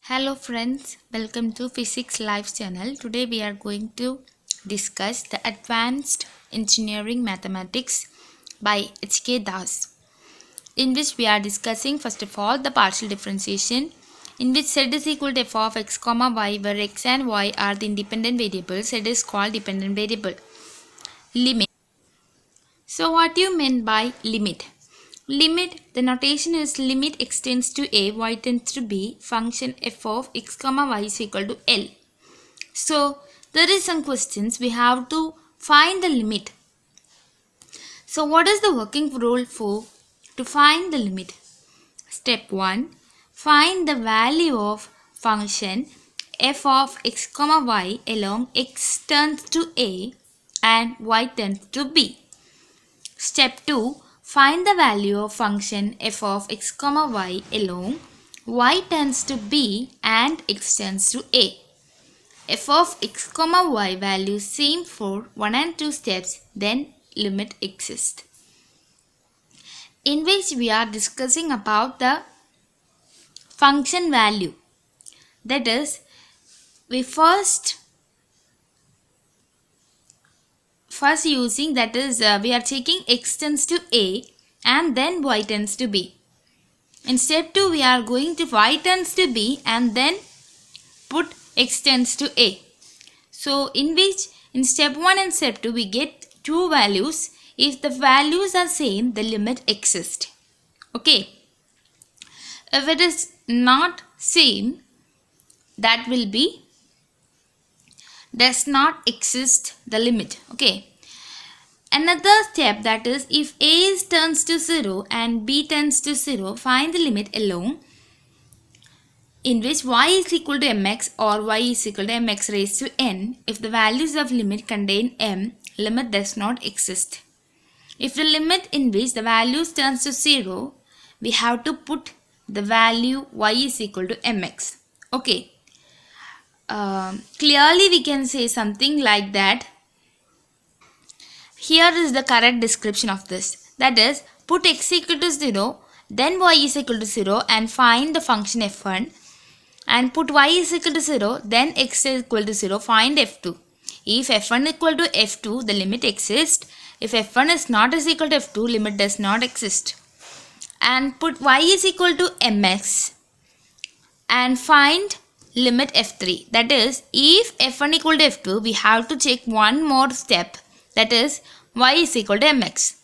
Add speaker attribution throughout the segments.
Speaker 1: Hello friends, welcome to Physics Live channel. Today we are going to discuss the Advanced Engineering Mathematics by H.K. Das, in which we are discussing first of all the partial differentiation, in which z is equal to f of x comma y, where x and y are the independent variables. Z is called dependent variable. Limit. So what do you mean by limit? Limit, the notation is limit x tends to a, y tends to b, function f of x comma y is equal to L. So there is some questions we have to find the limit. So what is the working rule for to find the limit? Step 1. Find the value of function f of x comma y along x tends to a and y tends to b. Step 2. Find the value of function f of x comma y along y tends to b and x tends to a. F of x comma y value same for 1 and 2 steps, then limit exists. In which we are discussing about the function value. That is, we first using we are taking x tends to a and then y tends to b. In step 2 we are going to y tends to b and then put x tends to a. So in step 1 and step 2 we get two values. If the values are same, the limit exists. Okay. If it is not same, that will be does not exist the limit. Okay. Another step, that is, if a turns to 0 and b tends to 0, find the limit along in which y is equal to mx or y is equal to mx raised to n. If the values of limit contain m, limit does not exist. If the limit in which the values turns to 0, we have to put the value y is equal to mx. Okay. Clearly we can say something like that. Here is the correct description of this. That is, put x equal to 0, then y is equal to 0 and find the function f1. And put y is equal to 0, then x is equal to 0, find f2. If f1 equal to f2, the limit exists. If f1 is not is equal to f2, limit does not exist. And put y is equal to mx and find limit f3. That is, if f1 equal to f2, we have to check one more step. That is, y is equal to mx.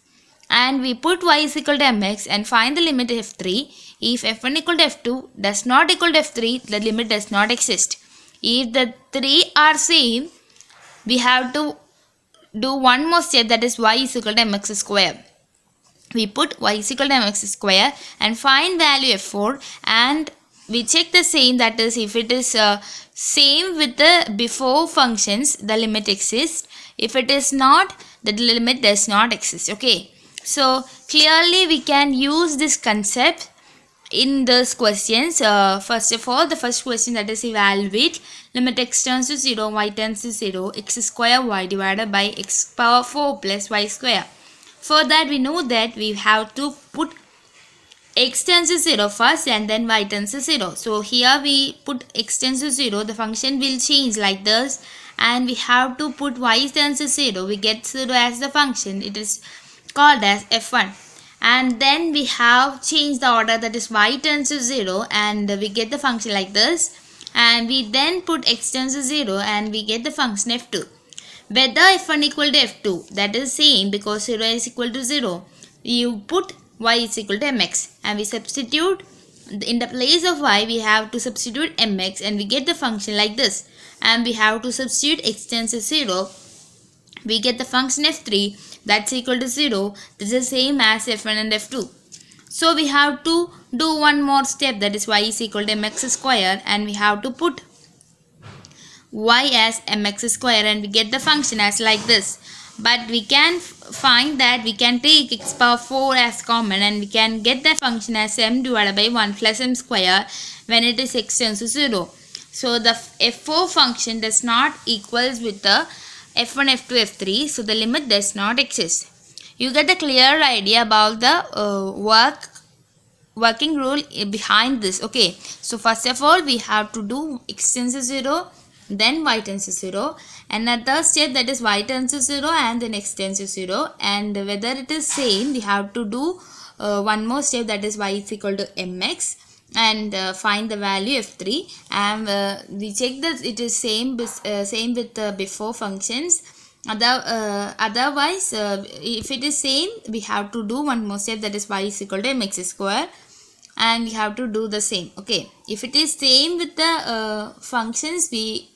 Speaker 1: And we put y is equal to mx and find the limit f3. If f1 equal to f2 does not equal to f3, the limit does not exist. If the three are same, we have to do one more step, that is y is equal to mx square. We put y is equal to mx square and find value f4 and we check the same, that is, if it is same with the before functions, the limit exists. If it is not, the limit does not exist. Okay. So clearly we can use this concept in these questions. First of all, the first question, that is, evaluate limit x tends to 0, y tends to 0, x square y divided by x power 4 plus y square. For that we know that we have to put x tends to 0 first and then y tends to 0. So here we put x tends to 0, the function will change like this, and we have to put y tends to 0, we get 0 as the function, it is called as f1. And then we have changed the order, that is y tends to 0 and we get the function like this, and we then put x tends to 0 and we get the function f2. Whether f1 equal to f2, that is same because 0 is equal to 0, you put y is equal to mx and we substitute in the place of y, we have to substitute mx and we get the function like this, and we have to substitute x tends to 0, we get the function f3 that's equal to 0. This is same as f1 and f2. So we have to do one more step, that is y is equal to mx square, and we have to put y as mx square and we get the function as like this. But we can find that we can take x power 4 as common and we can get the function as m divided by 1 plus m square when it is x tends to 0. So the f4 function does not equals with the f1, f2, f3, so the limit does not exist. You get a clear idea about the work working rule behind this. Okay, so first of all we have to do x tends to 0, then y tends to 0. Another step, that is y tends to 0 and then x tends to 0. And whether it is same, we have to do one more step, that is y is equal to mx, and find the value f3. And we check that it is same with the before functions. Otherwise, if it is same, we have to do one more step, that is y is equal to mx square, and we have to do the same. Okay, if it is same with the functions, we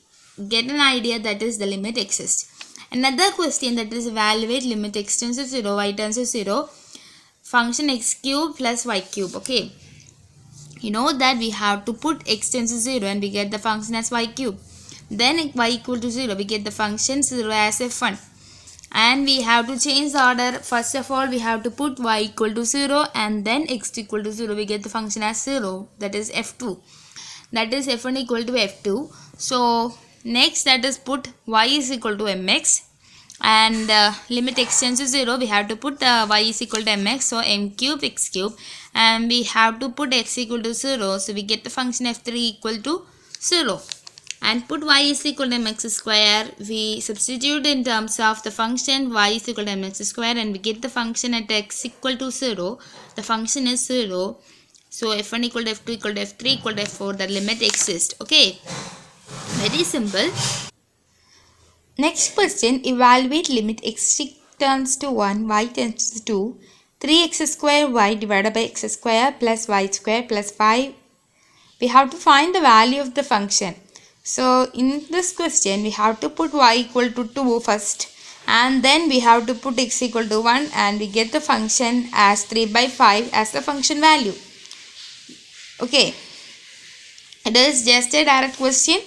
Speaker 1: get an idea, that is the limit exists. Another question, that is evaluate limit x tends to 0, y tends to 0, function x cube plus y cube. Okay, you know that we have to put x tends to 0 and we get the function as y cube. Then y equal to 0, we get the function 0 as f1. And we have to change the order. First of all, we have to put y equal to 0 and then x equal to 0. We get the function as 0, that is f2. That is f1 equal to f2. So next, that is put y is equal to mx, and limit x tends to 0, we have to put y is equal to mx, so m cube x cube, and we have to put x equal to 0, so we get the function f3 equal to 0. And put y is equal to mx square, we substitute in terms of the function y is equal to mx square, and we get the function at x equal to 0. The function is 0, so f1 equal to f2 equal to f3 equal to f4, the limit exists. Okay, very simple. Next question, evaluate limit x tends to 1, y tends to 2, 3x square y divided by x square plus y square plus 5. We have to find the value of the function. So in this question, we have to put y equal to 2 first, and then we have to put x equal to 1, and we get the function as 3 by 5 as the function value. Okay, it is just a direct question.